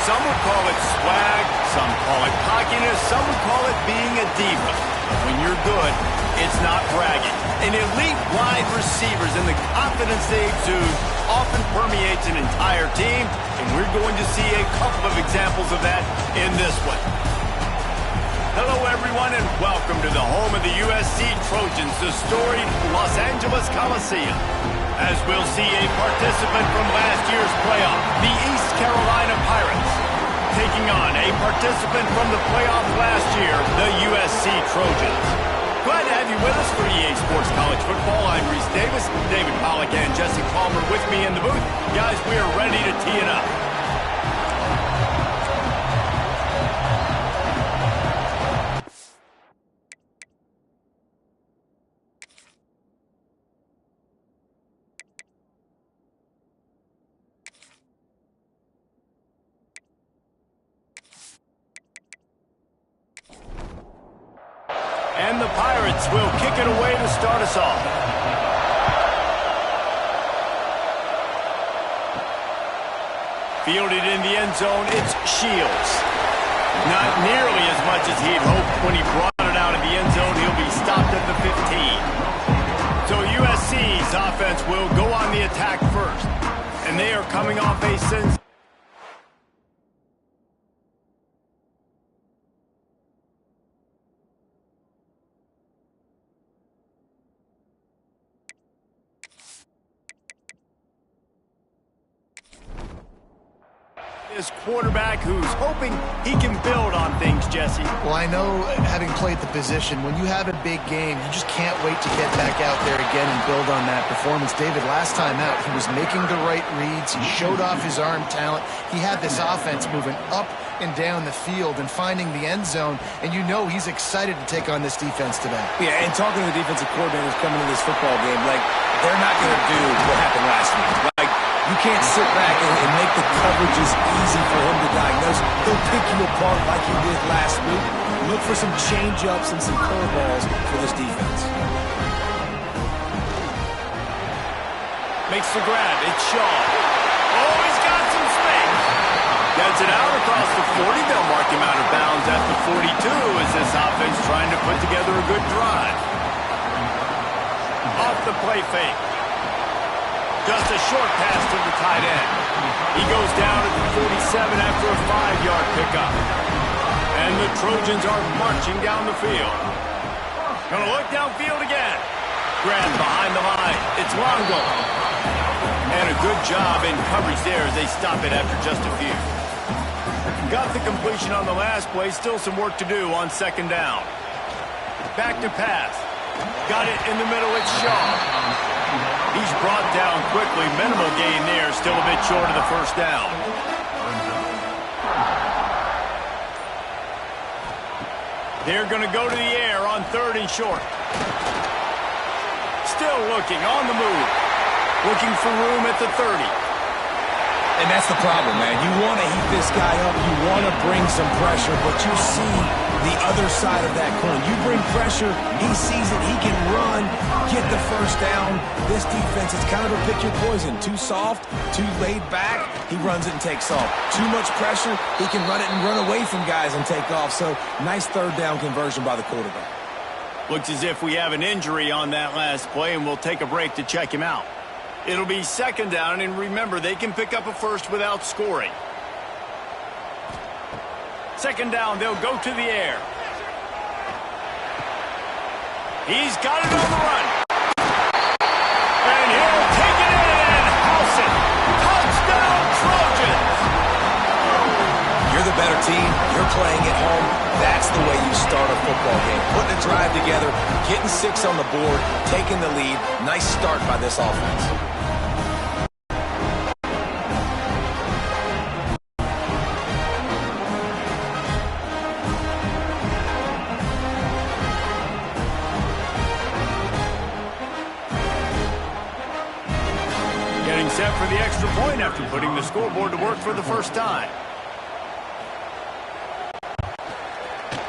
Some would call it swag, some call it cockiness, some would call it being a diva. When you're good, it's not bragging. An elite wide receivers and the confidence they exude often permeates an entire team, and we're going to see a couple of examples of that in this one. Hello, everyone, and welcome to the home of the USC Trojans, the storied Los Angeles Coliseum. As we'll see a participant from last year's playoff, the East Carolina Pirates, taking on a participant from the playoff last year, the USC Trojans. Glad to have you with us for EA Sports College Football. I'm Reese Davis, David Pollack, and Jesse Palmer with me in the booth. Guys, we are ready to tee it up. And the Pirates will kick it away to start us off. Fielded in the end zone, it's Shields. Not nearly as much as he'd hoped when he brought it out of the end zone. He'll be stopped at the 15. So USC's offense will go on the attack first. And they are coming off a sensational. This quarterback who's hoping he can build on things, Jesse. Well, I know, having played the position, when you have a big game, you just can't wait to get back out there again and build on that performance. David, last time out, he was making the right reads. He showed off his arm talent. He had this offense moving up and down the field and finding the end zone, and you know he's excited to take on this defense today. Yeah, and talking to the defensive coordinators coming to this football game, like, they're not going to do what happened last week. Like, you can't sit back and make the coverages easy for him to diagnose. He'll pick you apart like he did last week. Look for some change-ups and some curveballs for this defense. Makes the grab. It's Shaw. Oh, he's got some space. Gets it out across the 40. They'll mark him out of bounds at the 42 as this offense trying to put together a good drive. Off the play fake. Just a short pass to the tight end. He goes down at the 47 after a 5-yard pickup. And the Trojans are marching down the field. Gonna look downfield again. Grab behind the line. It's Longo. And a good job in coverage there as they stop it after just a few. Got the completion on the last play. Still some work to do on second down. Back to pass. Got it in the middle. It's Shaw. He's brought down quickly. Minimal gain there. Still a bit short of the first down. They're going to go to the air on 3rd and short. Still looking on the move. Looking for room at the 30. And that's the problem, man. You want to heat this guy up. You want to bring some pressure, but you see the other side of that coin. You bring pressure, he sees it, he can run, get the first down. This defense is kind of a pick your poison. Too soft, too laid back, he runs it and takes off. Too much pressure, he can run it and run away from guys and take off. So, nice 3rd down conversion by the quarterback. Looks as if we have an injury on that last play, and we'll take a break to check him out. It'll be 2nd down, and remember, they can pick up a first without scoring. 2nd down, they'll go to the air. He's got it on the run. And he'll take it in and house it. Touchdown, Trojans! You're the better team. You're playing at home. That's the way you start a football game. Putting a drive together, getting 6 on the board, taking the lead. Nice start by this offense. Getting set for the extra point after putting the scoreboard to work for the first time.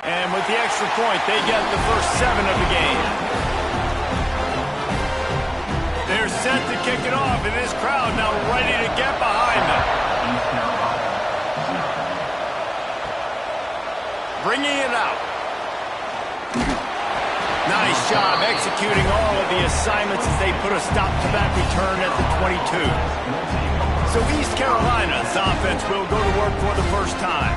And with the extra point, they get the first 7 of the game. They're set to kick it off, and this crowd now ready to get behind them. bringing it out. Nice job executing all of the assignments as they put a stop to that return at the 22. So East Carolina's offense will go to work for the first time.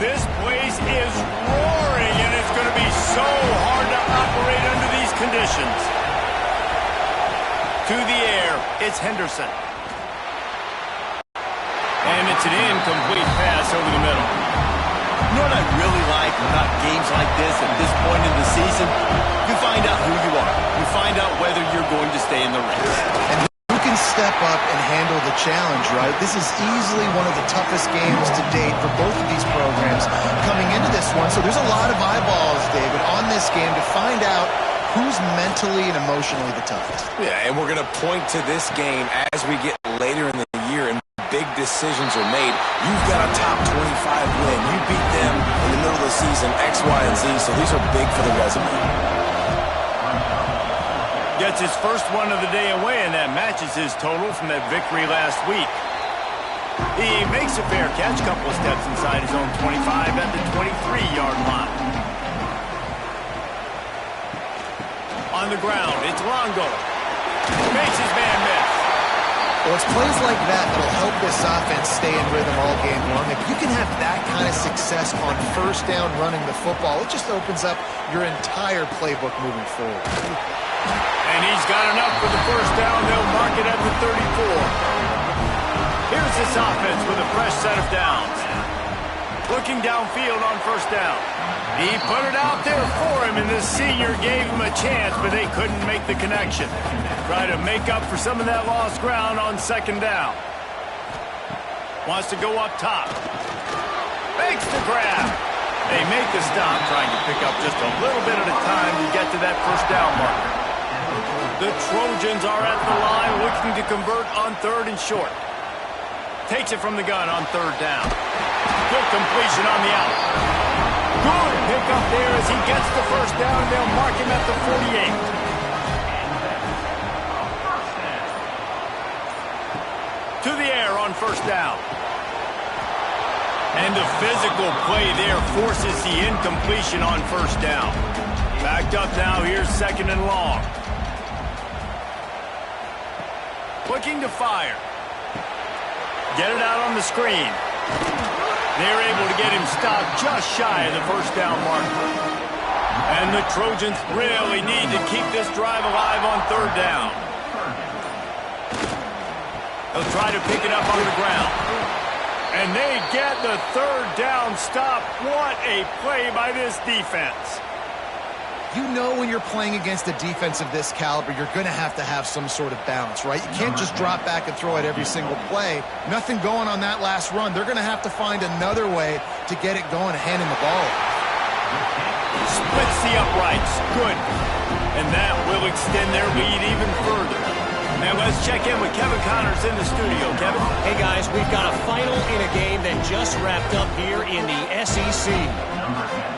This place is roaring, and it's going to be so hard to operate under these conditions. To the air, it's Henderson. And it's an incomplete pass over the middle. You know what I really like about games like this at this point in the season? You find out who you are. You find out whether you're going to stay in the race. And who can step up and handle the challenge, right? This is easily one of the toughest games to date for both of these programs coming into this one. So there's a lot of eyeballs, David, on this game to find out who's mentally and emotionally the toughest. Yeah, and we're going to point to this game as we get later in the year and big decisions are made. You've got a top 25 win. You beat them in the middle of the season, X, Y, and Z, so these are big for the resume. Gets his first one of the day away, and that matches his total from that victory last week. He makes a fair catch, couple of steps inside his own 25 at the 23-yard line. On the ground, it's Longo. Makes his man miss. Well, it's plays like that that'll help this offense stay in rhythm all game long. If you can have that kind of success on first down running the football, it just opens up your entire playbook moving forward. And he's got enough for the first down. They'll mark it at the 34. Here's this offense with a fresh set of downs. Looking downfield on first down. He put it out there for him, and the senior gave him a chance, but they couldn't make the connection. Try to make up for some of that lost ground on second down. Wants to go up top. Makes the grab. They make the stop, trying to pick up just a little bit at a time to get to that first down marker. The Trojans are at the line looking to convert on third and short. Takes it from the gun on third down. Good completion on the out. Good pickup there as he gets the first down. They'll mark him at the 48. To the air on first down. And the physical play there forces the incompletion on first down. Backed up now, here's second and long. Looking to fire. Get it out on the screen. They're able to get him stopped just shy of the first down marker. And the Trojans really need to keep this drive alive on third down. They'll try to pick it up on the ground. And they get the third down stop. What a play by this defense. You know when you're playing against a defense of this caliber, you're going to have some sort of balance, right? You can't just drop back and throw it every single play. Nothing going on that last run. They're going to have to find another way to get it going and hand him the ball. Splits the uprights. Good. And that will extend their lead even further. Now let's check in with Kevin Connors in the studio. Kevin? Hey, guys, we've got a final in a game that just wrapped up here in the SEC.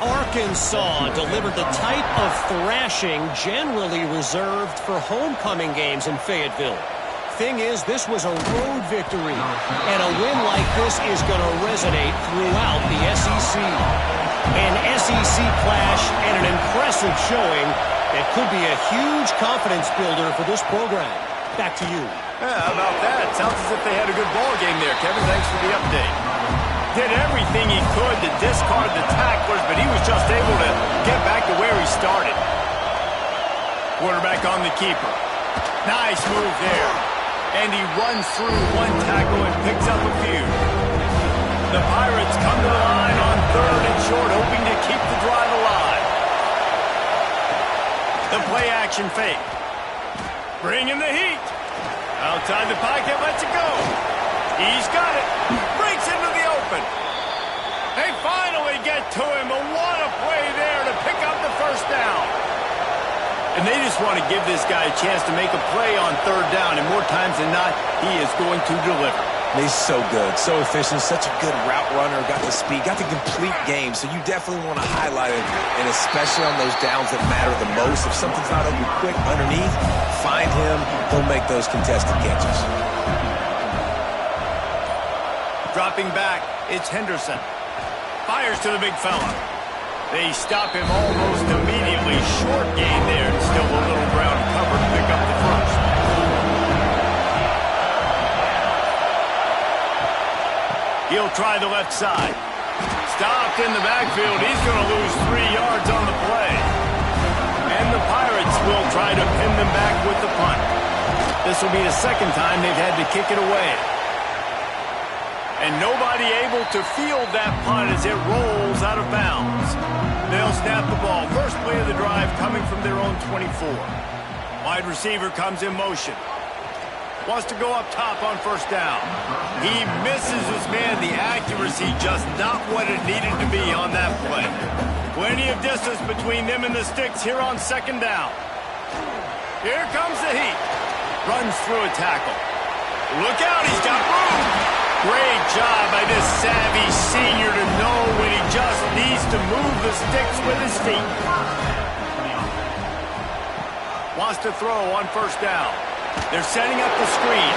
Arkansas delivered the type of thrashing generally reserved for homecoming games in Fayetteville. Thing is, this was a road victory, and a win like this is going to resonate throughout the SEC. An SEC clash and an impressive showing that could be a huge confidence builder for this program. Back to you. Yeah, how about that? Sounds as if they had a good ball game there, Kevin. Thanks for the update. Did everything he could to discard the tacklers, but he was just able to get back to where he started. Quarterback on the keeper. Nice move there. And he runs through one tackle and picks up a few. The Pirates come to the line on third and short, hoping to keep the drive alive. The play action fake. Bringing the heat. Outside the pocket, lets it go. He's got it. Breaks into the open. They finally get to him, but what a play there to pick up the first down. And they just want to give this guy a chance to make a play on third down, and more times than not, he is going to deliver. He's so good, so efficient, such a good route runner, got the speed, got the complete game, so you definitely want to highlight it, and especially on those downs that matter the most. If something's not open quick underneath, find him, he'll make those contested catches. Dropping back, it's Henderson. Fires to the big fella. They stop him almost immediately. Short gain there, and still a little ground cover to pick up the first. He'll try the left side. Stopped in the backfield. He's going to lose 3 yards on the play. And the Pirates will try to pin them back with the punt. This will be the second time they've had to kick it away. And nobody able to field that punt as it rolls out of bounds. They'll snap the ball. First play of the drive coming from their own 24. Wide receiver comes in motion. Wants to go up top on first down. He misses his man. The accuracy just not what it needed to be on that play. Plenty of distance between them and the sticks here on second down. Here comes the heat. Runs through a tackle. Look out, he's got room. Great job by this savvy senior to know when he just needs to move the sticks with his feet. Wants to throw on first down. They're setting up the screen.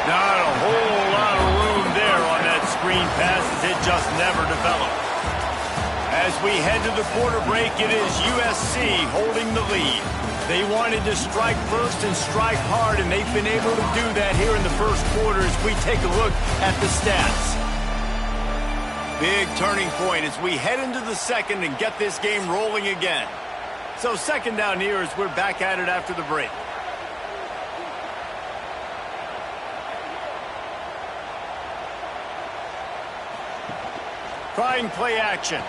Not a whole lot of room there on that screen pass as it just never developed. As we head to the quarter break, it is USC holding the lead. They wanted to strike first and strike hard, and they've been able to do that here in the first quarter as we take a look at the stats. Big turning point as we head into the second and get this game rolling again. So second down here as we're back at it after the break. Trying play action.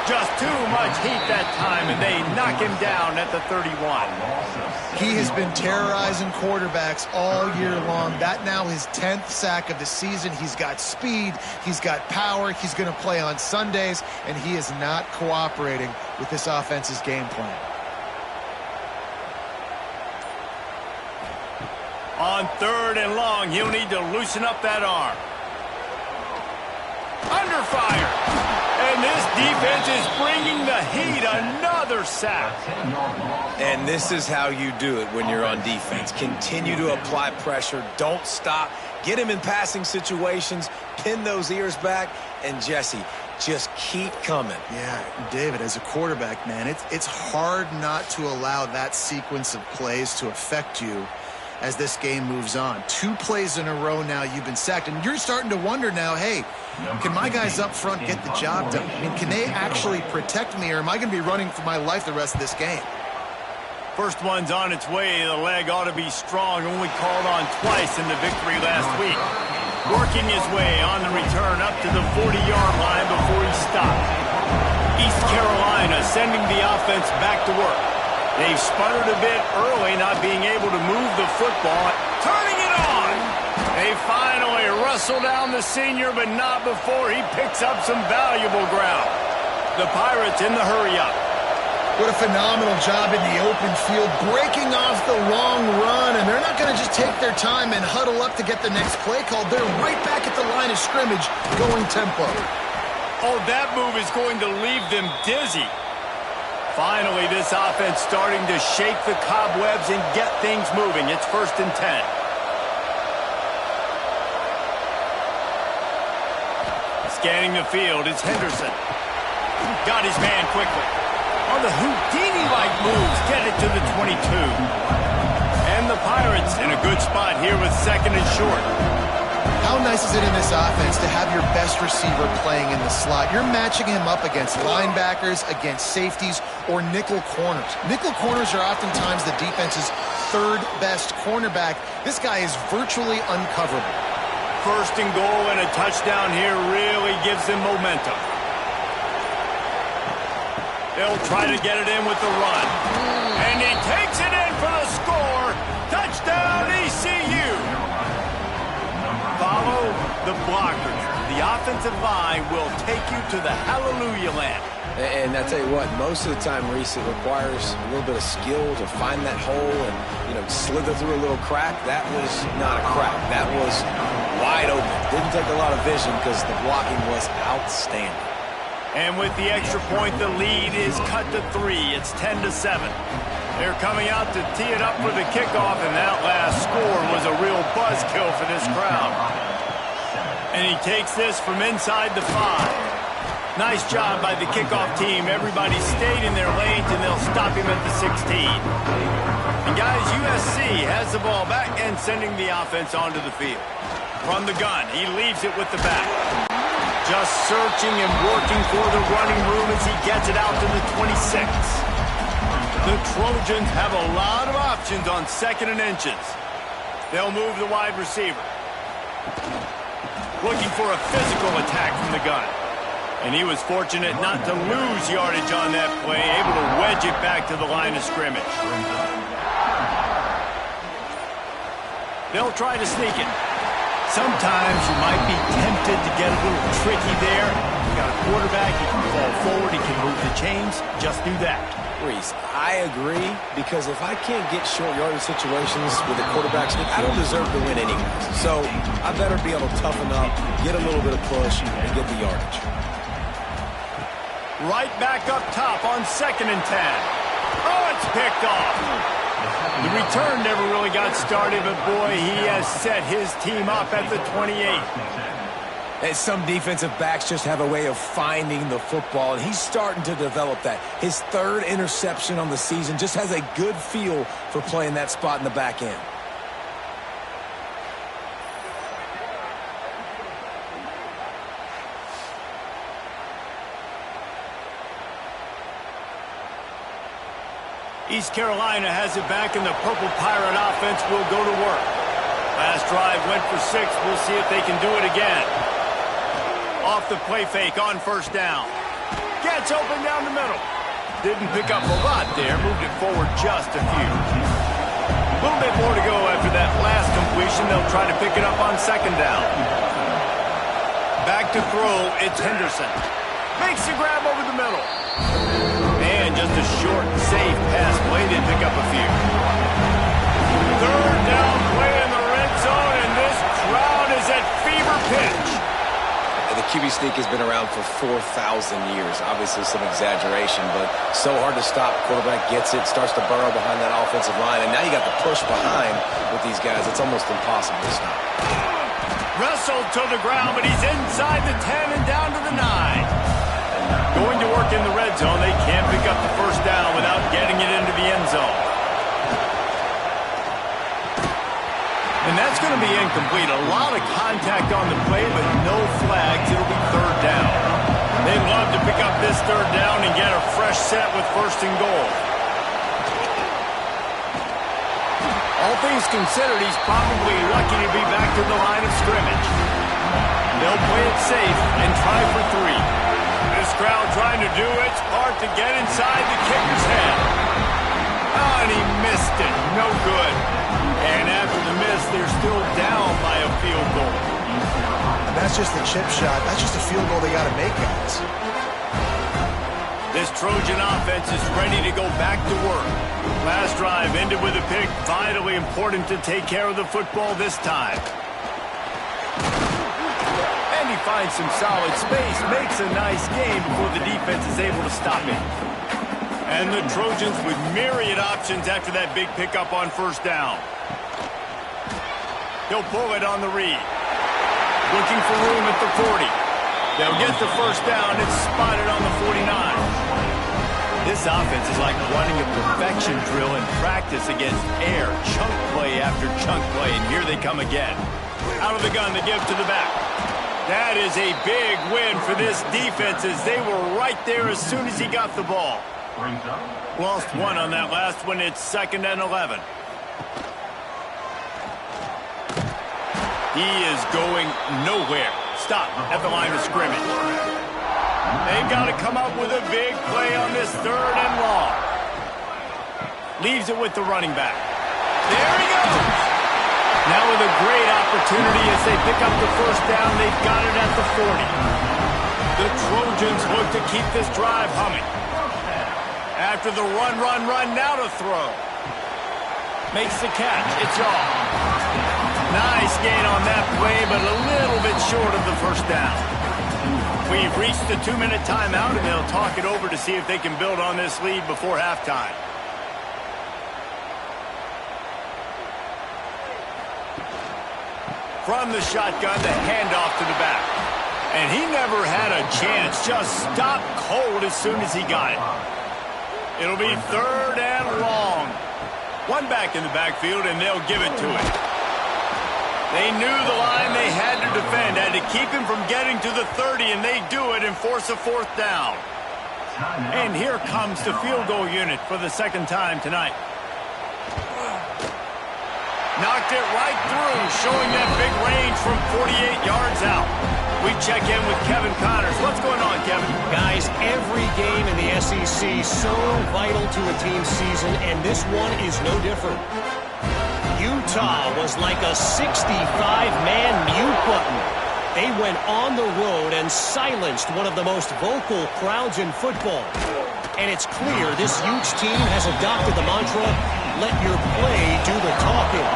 Just too much heat that time, and they knock him down at the 31. He has been terrorizing quarterbacks all year long. That now his 10th sack of the season. He's got speed. He's got power. He's going to play on Sundays, and he is not cooperating with this offense's game plan. On third and long, he'll need to loosen up that arm. Under fire. And this defense is bringing the heat. Another sack. And this is how you do it when you're on defense. Continue to apply pressure. Don't stop. Get him in passing situations. Pin those ears back. And Jesse, just keep coming. Yeah, David, as a quarterback, man, it's hard not to allow that sequence of plays to affect you as this game moves on. 2 plays in a row now you've been sacked, and you're starting to wonder now, hey, can my guys up front get the job done? I mean, can they actually protect me, or am I going to be running for my life the rest of this game? First one's on its way. The leg ought to be strong. Only called on twice in the victory last week. Working his way on the return up to the 40-yard line before he stopped. East Carolina sending the offense back to work. They've sputtered a bit early, not being able to move the football. Turning it on! They finally wrestle down the senior, but not before he picks up some valuable ground. The Pirates in the hurry-up. What a phenomenal job in the open field, breaking off the long run, and they're not going to just take their time and huddle up to get the next play called. They're right back at the line of scrimmage, going tempo. Oh, that move is going to leave them dizzy. Finally, this offense starting to shake the cobwebs and get things moving. It's 1st and 10. Scanning the field, it's Henderson. Got his man quickly. On the Houdini-like moves, get it to the 22. And the Pirates in a good spot here with 2nd and short. How nice is it in this offense to have your best receiver playing in the slot? You're matching him up against linebackers, against safeties, or nickel corners. Nickel corners are oftentimes the defense's 3rd best cornerback. This guy is virtually uncoverable. 1st and goal and a touchdown here really gives them momentum. They'll try to get it in with the run. And he takes it in for the score. Touchdown, ECU. Follow the blockers. The offensive line will take you to the hallelujah land. And I tell you what, most of the time, Reese, it requires a little bit of skill to find that hole and, slither through a little crack. That was not a crack. That was wide open. Didn't take a lot of vision because the blocking was outstanding. And with the extra point, the lead is cut to 3. It's 10-7. They're coming out to tee it up for the kickoff, and that last score was a real buzzkill for this crowd. And he takes this from inside the 5. Nice job by the kickoff team. Everybody stayed in their lanes, and they'll stop him at the 16. And guys, USC has the ball back and sending the offense onto the field. From the gun, he leaves it with the back. Just searching and working for the running room as he gets it out to the 26. The Trojans have a lot of options on 2nd and inches. They'll move the wide receiver. Looking for a physical attack from the gun. And he was fortunate not to lose yardage on that play, able to wedge it back to the line of scrimmage. They'll try to sneak it. Sometimes you might be tempted to get a little tricky there. You got a quarterback, he can fall forward, he can move the chains. Just do that. Reese, I agree, because if I can't get short yardage situations with the quarterback sneak, I don't deserve to win anyways. So I better be able to toughen up, get a little bit of push, and get the yardage. Right back up top on 2nd and 10. Oh, it's picked off. The return never really got started, but boy, he has set his team up at the 28. And some defensive backs just have a way of finding the football, and he's starting to develop that. His 3rd interception on the season, just has a good feel for playing that spot in the back end. East Carolina has it back, and the Purple Pirate offense will go to work. Last drive went for 6. We'll see if they can do it again. Off the play fake on 1st down. Gets open down the middle. Didn't pick up a lot there. Moved it forward just a few. A little bit more to go after that last completion. They'll try to pick it up on 2nd down. Back to throw. It's Henderson. Makes the grab over the middle. And just a short, safe pass play. Didn't pick up a few. 3rd down play in the red zone, and this crowd is at fever pitch. The QB sneak has been around for 4,000 years. Obviously some exaggeration, but so hard to stop. Quarterback gets it, starts to burrow behind that offensive line, and now you got the push behind with these guys. It's almost impossible to stop. Wrestled to the ground, but he's inside the 10 and down to the 9. Going to work in the red zone. They can't pick up the 1st down without getting it into the end zone. And that's going to be incomplete. A lot of contact on the play, but no flags. It'll be 3rd down. They'd love to pick up this 3rd down and get a fresh set with 1st and goal. All things considered, he's probably lucky to be back to the line of scrimmage. They'll play it safe and try for 3. This crowd trying to do its part to get inside the kicker's head. Oh, and he missed it. No good. And after the miss, they're still down by a field goal. And that's just the chip shot. That's just a field goal they got to make, guys. This Trojan offense is ready to go back to work. Last drive ended with a pick. Vitally important to take care of the football this time. And he finds some solid space. Makes a nice game before the defense is able to stop him. And the Trojans with myriad options after that big pickup on 1st down. He'll pull it on the read. Looking for room at the 40. They'll get the 1st down. It's spotted on the 49. This offense is like running a perfection drill in practice against air. Chunk play after chunk play, and here they come again. Out of the gun, they give to the back. That is a big win for this defense as they were right there as soon as he got the ball. Lost 1 on that last one. It's 2nd and 11. He is going nowhere. Stop at the line of scrimmage. They've got to come up with a big play on this 3rd and long. Leaves it with the running back. There he goes. Now with a great opportunity as they pick up the 1st down. They've got it at the 40. The Trojans look to keep this drive humming. After the run, now to throw. Makes the catch. It's off. Nice gain on that play, but a little bit short of the 1st down. We've reached the 2-minute timeout, and they'll talk it over to see if they can build on this lead before halftime. From the shotgun, the handoff to the back. And he never had a chance. Just stopped cold as soon as he got it. It'll be 3rd and long. One back in the backfield, and they'll give it to him. They knew the line they had to defend, had to keep him from getting to the 30, and they do it and force a 4th down. And here comes the field goal unit for the 2nd time tonight. Knocked it right through, showing that big range from 48 yards out. We check in with Kevin Connors. What's going on, Kevin? Guys, every game in the SEC so vital to a team's season, and this one is no different. Utah was like a 65-man mute button. They went on the road and silenced one of the most vocal crowds in football. And it's clear this huge team has adopted the mantra, let your play do the talking.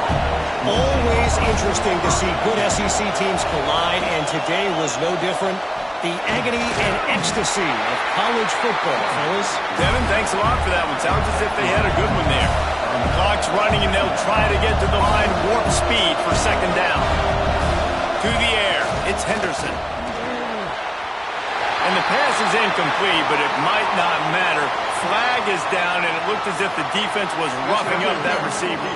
Always interesting to see good SEC teams collide, and today was no different. The agony and ecstasy of college football, fellas. Devin, thanks a lot for that one. Sounds as if they had a good one there. The clock's running, and they'll try to get to the line warp speed for 2nd down. To the air, it's Henderson. And the pass is incomplete, but it might not matter. Flag is down, and it looked as if the defense was roughing up that receiver.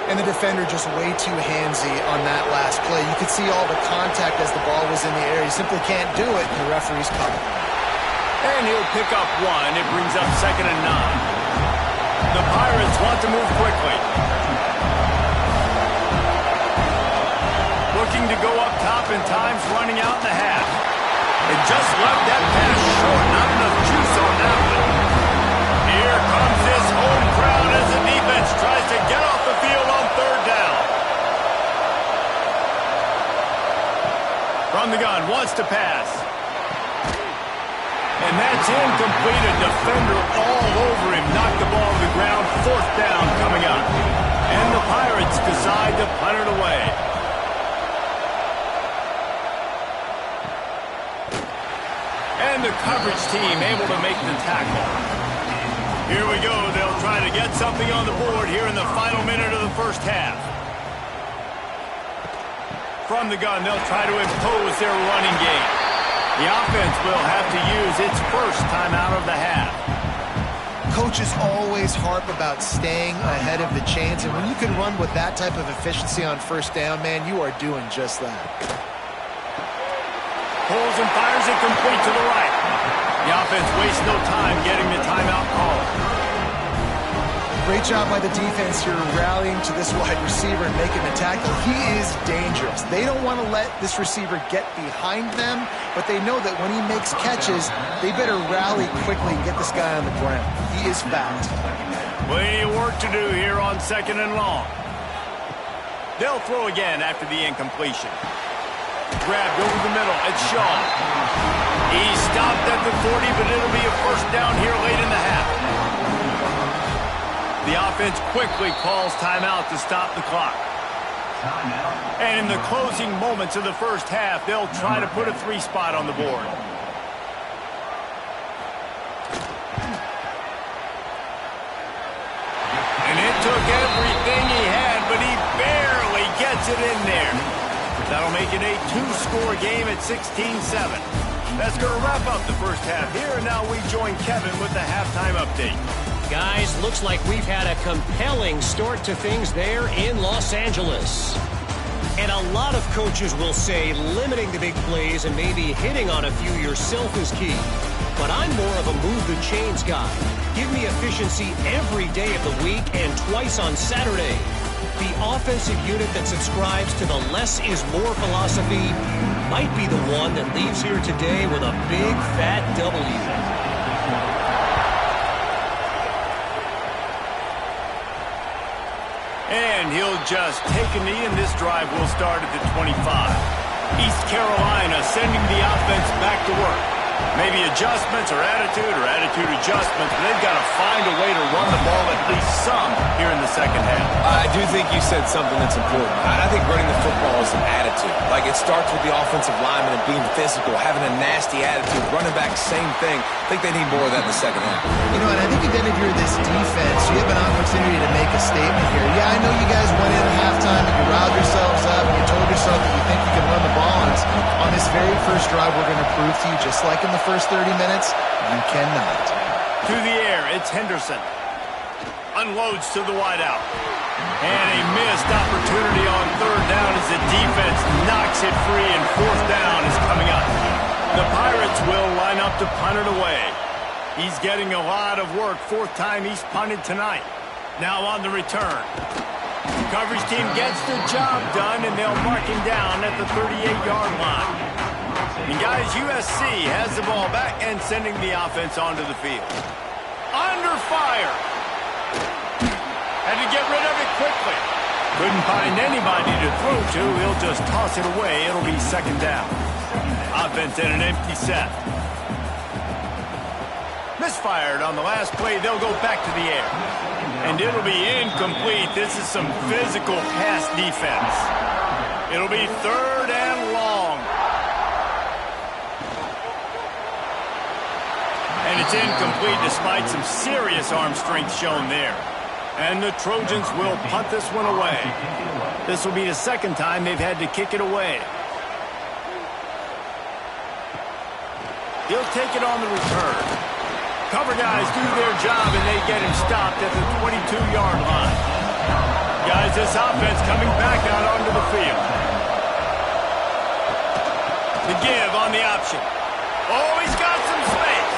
And the defender just way too handsy on that last play. You could see all the contact as the ball was in the air. He simply can't do it, and the referee's covered. And he'll pick up 1. It brings up 2nd and 9. The Pirates want to move quickly. Looking to go up top, and time's running out in the half. It just left that pass short. Not enough juice on that one. Here comes this home crowd as the defense tries to get off the field on 3rd down. From the gun, wants to pass. And that's incomplete. A defender all over him. Knocked the ball to the ground. 4th down coming up. And the Pirates decide to punt it away. And the coverage team able to make the tackle. Here we go. They'll try to get something on the board here in the final minute of the 1st half. From the gun, they'll try to impose their running game. The offense will have to use its 1st timeout of the half. Coaches always harp about staying ahead of the chains, and when you can run with that type of efficiency on 1st down, man, you are doing just that. Pulls and fires it complete to the right. The offense wastes no time getting the timeout call. Great job by the defense here rallying to this wide receiver and making the tackle. He is dangerous. They don't want to let this receiver get behind them, but they know that when he makes catches, they better rally quickly and get this guy on the ground. He is fast. Plenty of work to do here on 2nd and long. They'll throw again after the incompletion. Grabbed over the middle. It's Shaw. He stopped at the 40, but it'll be a 1st down here late in the half. The offense quickly calls timeout to stop the clock. And in the closing moments of the 1st half, they'll try to put a 3 spot on the board. And it took everything he had, but he barely gets it in there. That'll make it a 2-score game at 16-7. That's going to wrap up the 1st half here, and now we join Kevin with the halftime update. Guys, looks like we've had a compelling start to things there in Los Angeles. And a lot of coaches will say limiting the big plays and maybe hitting on a few yourself is key. But I'm more of a move the chains guy. Give me efficiency every day of the week and twice on Saturday. The offensive unit that subscribes to the less is more philosophy might be the one that leaves here today with a big fat W. And he'll just take a knee, and this drive will start at the 25. East Carolina sending the offense back to work. Maybe adjustments or attitude adjustments, but they've got to find a way to run the ball at least some here in the second half. I do think you said something that's important. I think running the football is an attitude. Like, it starts with the offensive lineman and being physical, having a nasty attitude. Running back, same thing. I think they need more of that in the second half. You know, and I think again, if you're this defense, you have an opportunity to make a statement here. Yeah, I know you guys went in at halftime and you riled yourselves up and you told yourself that you think you can run the ball. On this very first drive, we're going to prove to you, just like in the first 30 minutes, you cannot. To the air, it's Henderson. Unloads to the wideout. And a missed opportunity on third down as the defense knocks it free, and fourth down is coming up. The Pirates will line up to punt it away. He's getting a lot of work. Fourth time he's punted tonight. Now on the return. The coverage team gets the job done, and they'll mark him down at the 38-yard line. And guys, USC has the ball back and sending the offense onto the field. Under fire. Had to get rid of it quickly. Couldn't find anybody to throw to. He'll just toss it away. It'll be second down. Offense in an empty set. Misfired on the last play. They'll go back to the air. And it'll be incomplete. This is some physical pass defense. It'll be third and long. And it's incomplete despite some serious arm strength shown there. And the Trojans will punt this one away. This will be the second time they've had to kick it away. He'll take it on the return. Cover guys do their job, and they get him stopped at the 22-yard line. Guys, this offense coming back out onto the field. The give on the option. Oh, he's got some space.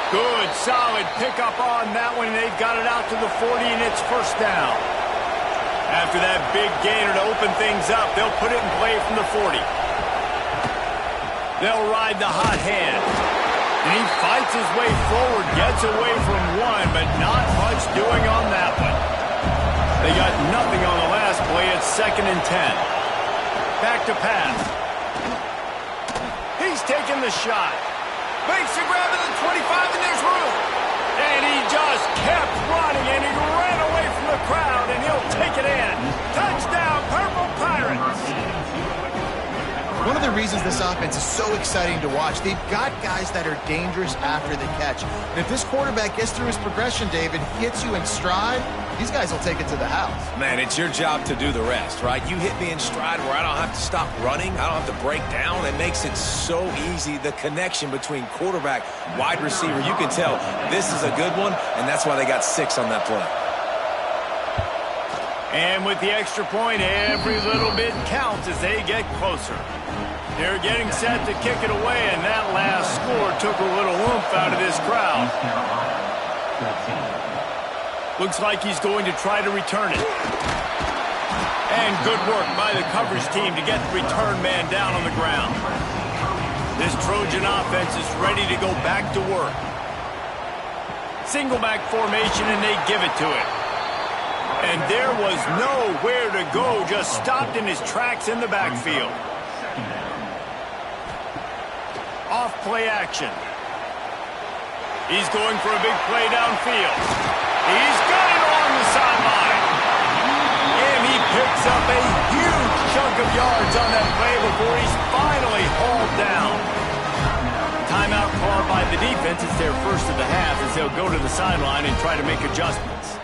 Good, solid pickup on that one. They've got it out to the 40, and it's first down. After that big gainer to open things up, they'll put it in play from the 40. They'll ride the hot hand. And he fights his way forward, gets away from one, but not much doing on that one. They got nothing on the last play. It's second and 10. Back to pass. He's taking the shot. Makes a grab at the 25, and there's room. And he just kept running, and he ran away from the crowd, and he'll take it in. Touchdown, Purple Pirates. One of the reasons this offense is so exciting to watch, they've got guys that are dangerous after the catch. And if this quarterback gets through his progression, David, hits you in stride, these guys will take it to the house. Man, it's your job to do the rest, right? You hit me in stride where I don't have to stop running. I don't have to break down. It makes it so easy. The connection between quarterback, wide receiver, you can tell this is a good one, and that's why they got 6 on that play. And with the extra point, every little bit counts as they get closer. They're getting set to kick it away, and that last score took a little oomph out of this crowd. Looks like he's going to try to return it. And good work by the coverage team to get the return man down on the ground. This Trojan offense is ready to go back to work. Single back formation, and they give it to him. And there was nowhere to go, just stopped in his tracks in the backfield. Off play action. He's going for a big play downfield. He's got it along the sideline. And he picks up a huge chunk of yards on that play before he's finally hauled down. Timeout called by the defense. It's their first of the half as they'll go to the sideline and try to make adjustments.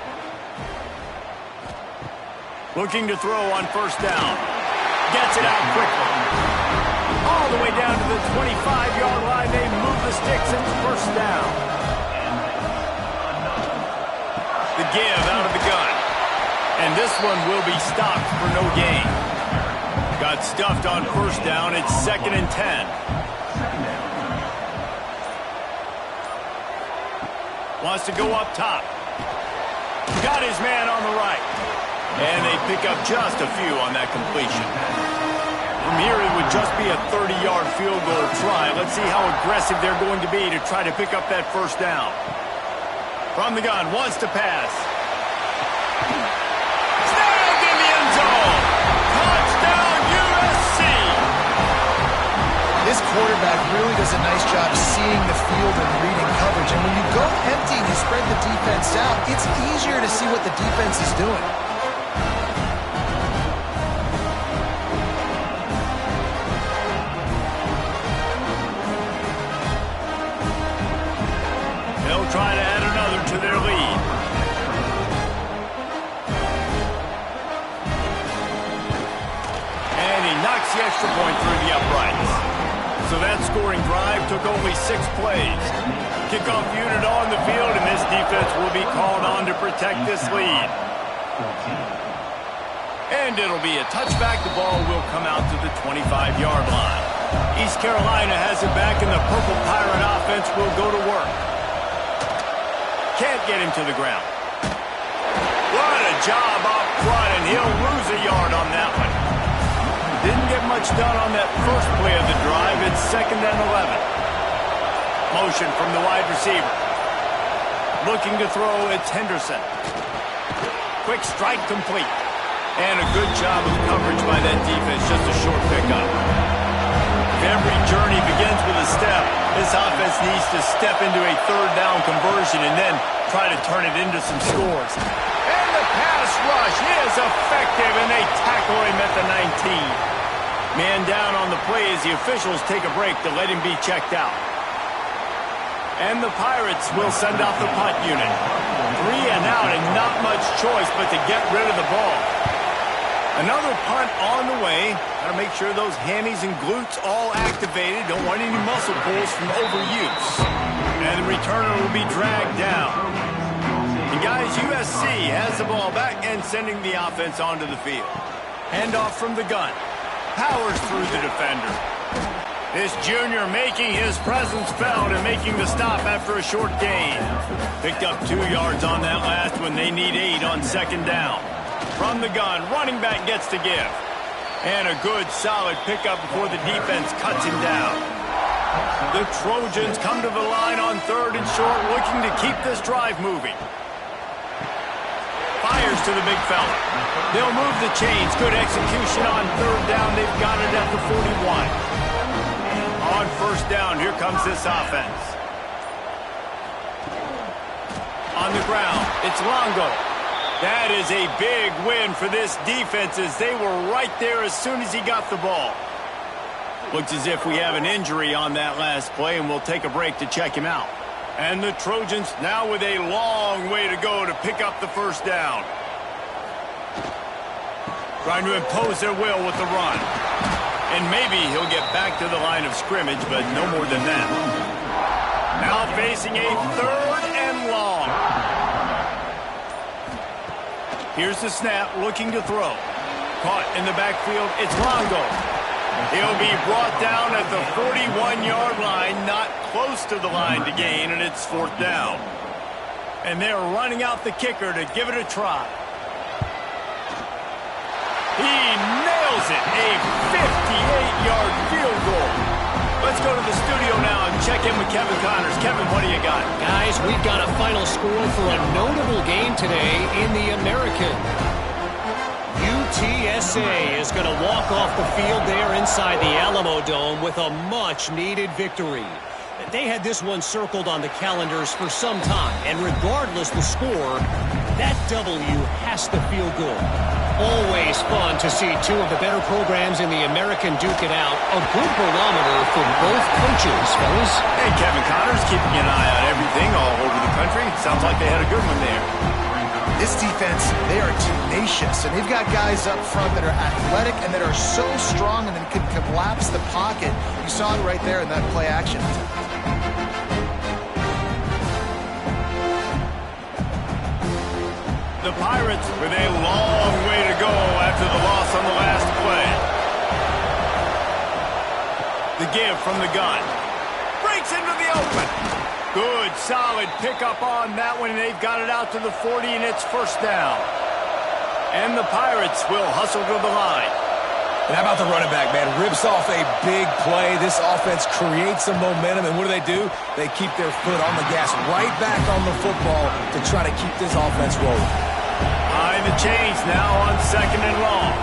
Looking to throw on first down. Gets it out quickly. All the way down to the 25-yard line. They move the sticks, and it's first down. The give out of the gun. And this one will be stopped for no gain. Got stuffed on first down. It's second and 10. Wants to go up top. Got his man on the right. And they pick up just a few on that completion. From here, it would just be a 30-yard field goal try. Let's see how aggressive they're going to be to try to pick up that first down. From the gun, wants to pass. Snagged in the end zone. Touchdown, USC. This This quarterback really does a nice job seeing the field and reading coverage. And when you go empty and you spread the defense out, it's easier to see what the defense is doing. They'll try to add another to their lead. And he knocks the extra point through the uprights. So that scoring drive took only 6 plays. Kickoff unit on the field, and this defense will be called on to protect this lead. And it'll be a touchback. The ball will come out to the 25-yard line. East Carolina has it back, and the Purple Pirate offense will go to work. Can't get him to the ground. What a job up front, and he'll lose a yard on that one. Didn't get much done on that first play of the drive. It's 2nd and 11. Motion from the wide receiver. Looking to throw, it's Henderson. Quick strike complete. And a good job of coverage by that defense. Just a short pickup. If every journey begins with a step, this offense needs to step into a 3rd down conversion and then try to turn it into some scores. And the pass rush is effective, and they tackle him at the 19. Man down on the play as the officials take a break to let him be checked out. And the Pirates will send out the punt unit. 3 and out, and not much choice but to get rid of the ball. Another punt on the way. Got to make sure those hammies and glutes all activated. Don't want any muscle pulls from overuse. And the returner will be dragged down. And guys, USC has the ball back and sending the offense onto the field. Handoff from the gun. Powers through the defender. This junior making his presence felt and making the stop after a short gain. Picked up 2 yards on that last one. They need 8 on 2nd down. From the gun, running back gets to give. And a good, solid pickup before the defense cuts him down. The Trojans come to the line on 3rd and short, looking to keep this drive moving. Fires to the big fella. They'll move the chains. Good execution on 3rd down. They've got it at the 41. On 1st down, here comes this offense. On the ground, it's Longo. That is a big win for this defense as they were right there as soon as he got the ball. Looks as if we have an injury on that last play, and we'll take a break to check him out. And the Trojans now with a long way to go to pick up the 1st down. Trying to impose their will with the run. And maybe he'll get back to the line of scrimmage, but no more than that. Now facing a 3rd and long. Here's the snap, looking to throw. Caught in the backfield, it's Longo. He'll be brought down at the 41-yard line, not close to the line to gain, and it's 4th down. And they're running out the kicker to give it a try. He nails it, a 58-yard field goal. Let's go to the studio now and check in with Kevin Connors. Kevin, what do you got? Guys, we've got a final score for a notable game today in the American. UTSA is going to walk off the field there inside the Alamo Dome with a much-needed victory. They had this one circled on the calendars for some time, and regardless the score, that W has to feel good. Always fun to see 2 of the better programs in the American duke it out. A good barometer for both coaches, fellas. Hey, Kevin Connors keeping an eye on everything all over the country. Sounds like they had a good one there. This defense, they are tenacious, and they've got guys up front that are athletic and that are so strong and then can collapse the pocket. You saw it right there in that play action. The Pirates with a long way to go after the loss on the last play. The give from the gun. Breaks into the open. Good, solid pickup on that one, and they've got it out to the 40, and it's 1st down. And the Pirates will hustle to the line. And how about the running back, man? Rips off a big play. This offense creates some momentum, and what do? They keep their foot on the gas, right back on the football to try to keep this offense rolling. Behind the chains now on 2nd and long.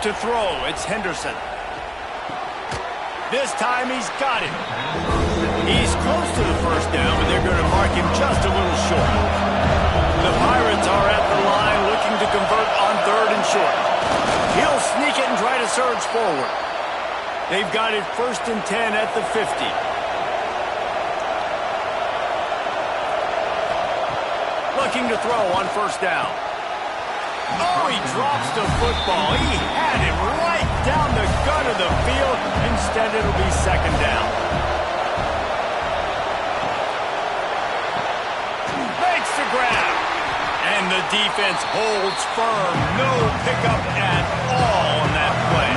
To throw, it's Henderson. This time he's got it. He's close to the first down, but they're going to mark him just a little short. The Pirates are at the line looking to convert on 3rd and short. He'll sneak it and try to surge forward. They've got it 1st and 10 at the 50. Looking to throw on 1st down. Oh, he drops the football. He had it right down the gut of the field. Instead, it'll be 2nd down. Makes the grab. And the defense holds firm. No pickup at all on that play.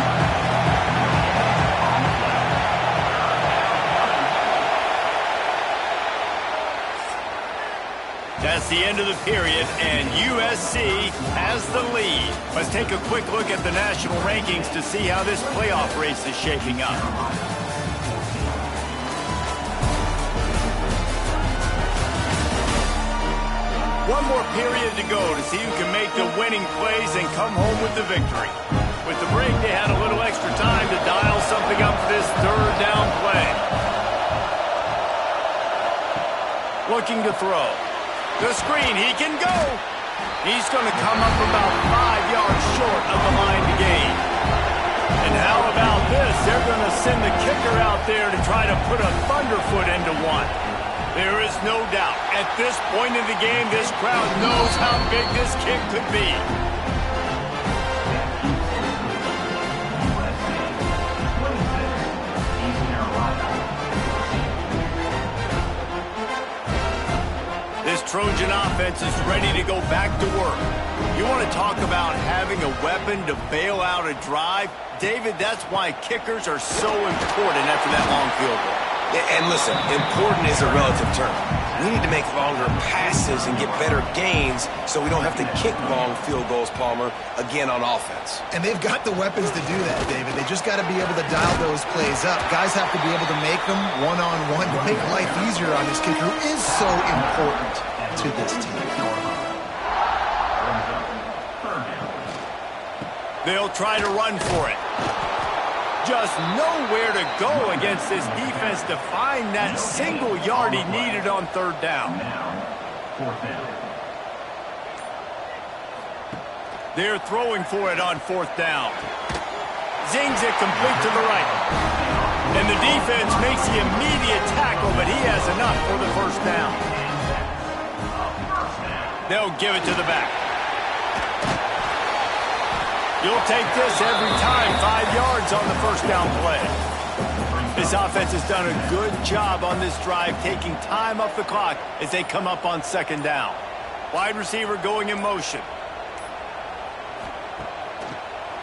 That's the end of the period, and USC has the lead. Let's take a quick look at the national rankings to see how this playoff race is shaping up. One more period to go to see who can make the winning plays and come home with the victory. With the break, they had a little extra time to dial something up for this 3rd down play. Looking to throw. The screen, he can go. He's going to come up about 5 yards short of the line to gain. And how about this? They're going to send the kicker out there to try to put a thunderfoot into one. There is no doubt, at this point in the game, this crowd knows how big this kick could be. This Trojan offense is ready to go back to work. You want to talk about having a weapon to bail out a drive? David, that's why kickers are so important after that long field goal. And listen, important is a relative term. We need to make longer passes and get better gains so we don't have to kick long field goals, Palmer, again on offense. And they've got the weapons to do that, David. They just got to be able to dial those plays up. Guys have to be able to make them one-on-one to make life easier on this kicker, who is so important to this team. They'll try to run for it. Just nowhere to go against this defense to find that single yard he needed on 3rd down. They're throwing for it on 4th down. Zings it complete to the right. And the defense makes the immediate tackle, but he has enough for the 1st down. They'll give it to the back. You'll take this every time, 5 yards on the 1st down play. This offense has done a good job on this drive, taking time off the clock as they come up on 2nd down. Wide receiver going in motion.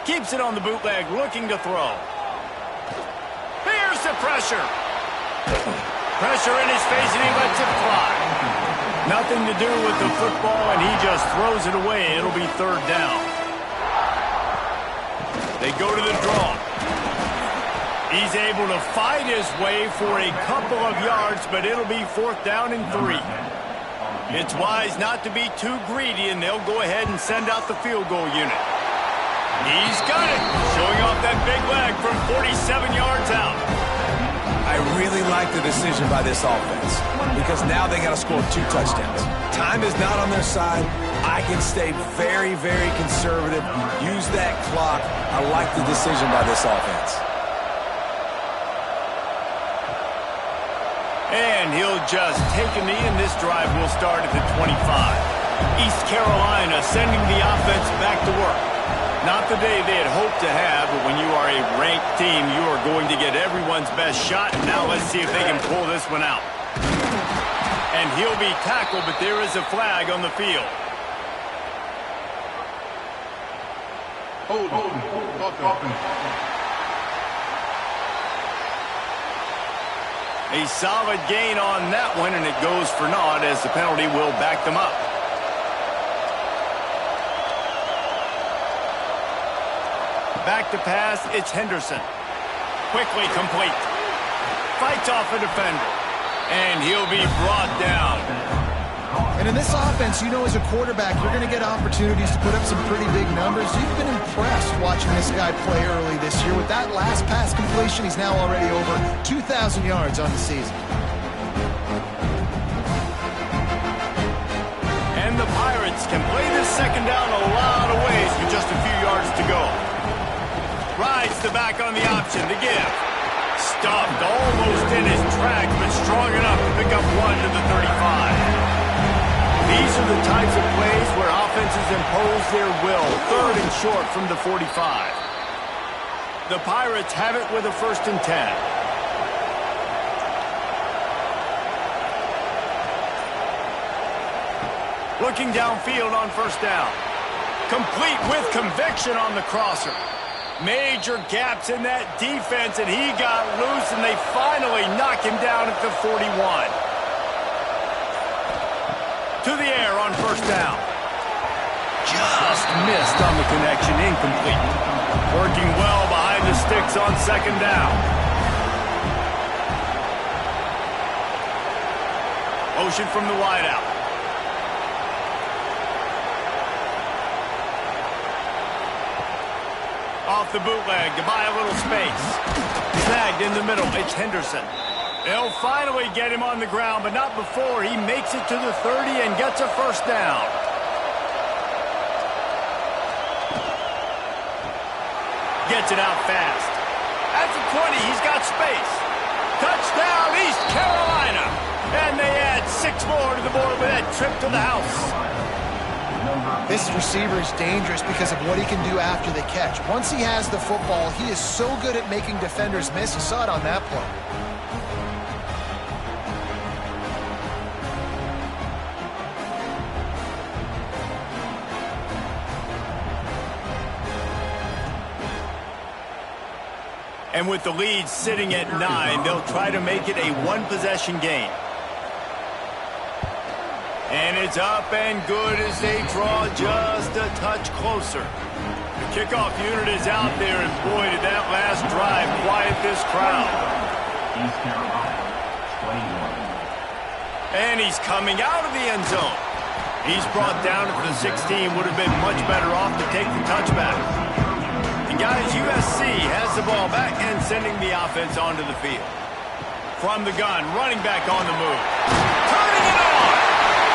Keeps it on the bootleg, looking to throw. Here's the pressure. Pressure in his face, and he lets it fly. Nothing to do with the football, and he just throws it away. It'll be 3rd down. They go to the draw. He's able to fight his way for a couple of yards, but it'll be 4th down and 3. It's wise not to be too greedy, and they'll go ahead and send out the field goal unit. He's got it, showing off that big leg from 47 yards out. I really like the decision by this offense because now they got to score 2 touchdowns. Time is not on their side. I can stay very, very conservative. Use that clock. I like the decision by this offense. And he'll just take a knee, and this drive will start at the 25. East Carolina sending the offense back to work. Not the day they had hoped to have, but when you are a ranked team, you are going to get everyone's best shot. And now let's see if they can pull this one out. And he'll be tackled, but there is a flag on the field. A solid gain on that one, and it goes for naught as the penalty will back them up. Back to pass, it's Henderson. Quickly complete. Fights off a defender. And he'll be brought down. And in this offense, you know as a quarterback, you're going to get opportunities to put up some pretty big numbers. You've been impressed watching this guy play early this year. With that last pass completion, he's now already over 2,000 yards on the season. And the Pirates can play this second down a lot of ways with just a few yards to go. Rides the back on the option to give. Stuffed almost in his tracks, but strong enough to pick up one to the 35. These are the types of plays where offenses impose their will. 3rd and short from the 45. The Pirates have it with a 1st and 10. Looking downfield on 1st down. Complete with conviction on the crosser. Major gaps in that defense, and he got loose, and they finally knock him down at the 41. To the air on 1st down. Just missed on the connection, incomplete. Working well behind the sticks on 2nd down. Motion from the wideout. Off the bootleg to buy a little space. Snagged in the middle. It's Henderson. They'll finally get him on the ground, but not before he makes it to the 30 and gets a 1st down. Gets it out fast. At the 20, he's got space. Touchdown, East Carolina. And they add 6 more to the board with that trip to the house. This receiver is dangerous because of what he can do after the catch. Once he has the football, he is so good at making defenders miss. You saw it on that play. And with the lead sitting at 9, they'll try to make it a 1-possession game. And it's up and good as they draw just a touch closer. The kickoff unit is out there, and boy, did that last drive quiet this crowd. And he's coming out of the end zone. He's brought down at the 16, would have been much better off to take the touchback. And guys, USC has the ball back and sending the offense onto the field. From the gun, running back on the move. Turning it on!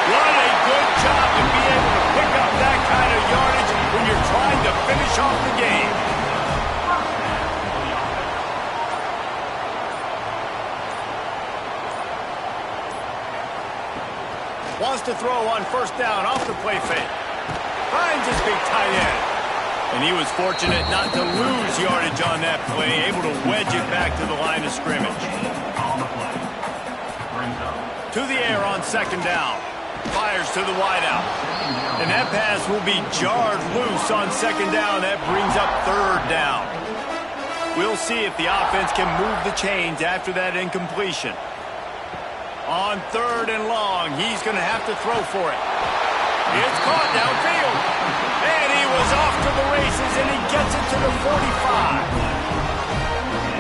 What a good job to be able to pick up that kind of yardage when you're trying to finish off the game. Wants to throw on 1st down off the play fake. Finds his big tight end. And he was fortunate not to lose yardage on that play, able to wedge it back to the line of scrimmage. To the air on 2nd down. Fires to the wideout. And that pass will be jarred loose on 2nd down. That brings up 3rd down. We'll see if the offense can move the chains after that incompletion. On 3rd and long, he's going to have to throw for it. It's caught downfield. And he was off to the races, and he gets it to the 45.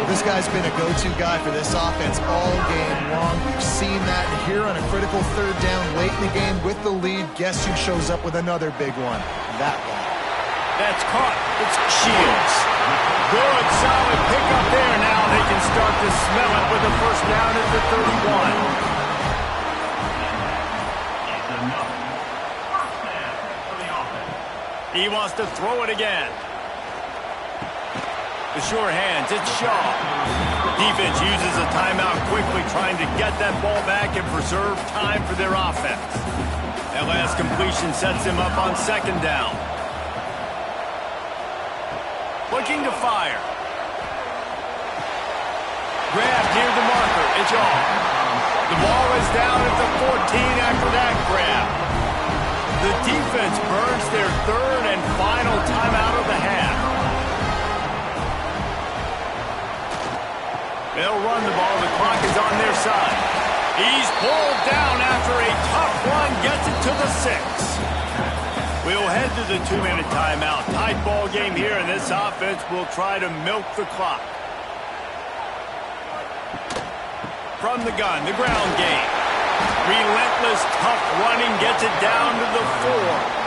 This guy's been a go-to guy for this offense all game long. We've seen that here on a critical 3rd down late in the game with the lead. Guess who shows up with another big one? That one. That's caught. It's Shields. Good, solid pickup there. Now they can start to smell it with a 1st down at the 31. He wants to throw it again. The sure hands, it's Shaw. Defense uses a timeout quickly, trying to get that ball back and preserve time for their offense. That last completion sets him up on 2nd down. Looking to fire. Grab near the marker, it's off. The ball is down at the 14 after that grab. The defense burns their 3rd and final timeout of the half. They'll run the ball. The clock is on their side. He's pulled down after a tough run. Gets it to the 6. We'll head to the 2-minute timeout. Tight ball game here, and this offense will try to milk the clock. From the gun, the ground game. Relentless, tough running gets it down to the 4.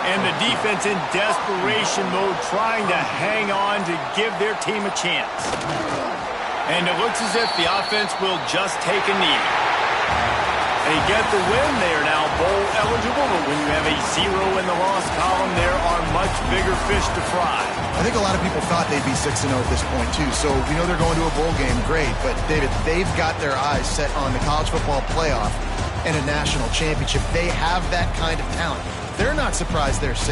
And the defense in desperation mode trying to hang on to give their team a chance. And it looks as if the offense will just take a knee. They get the win. They are now bowl eligible, but when you have a 0 in the loss column, there are much bigger fish to fry. I think a lot of people thought they'd be 6-0 at this point, too. So we know they're going to a bowl game. Great. But, David, they've got their eyes set on the college football playoff and a national championship. They have that kind of talent. They're not surprised they're 6.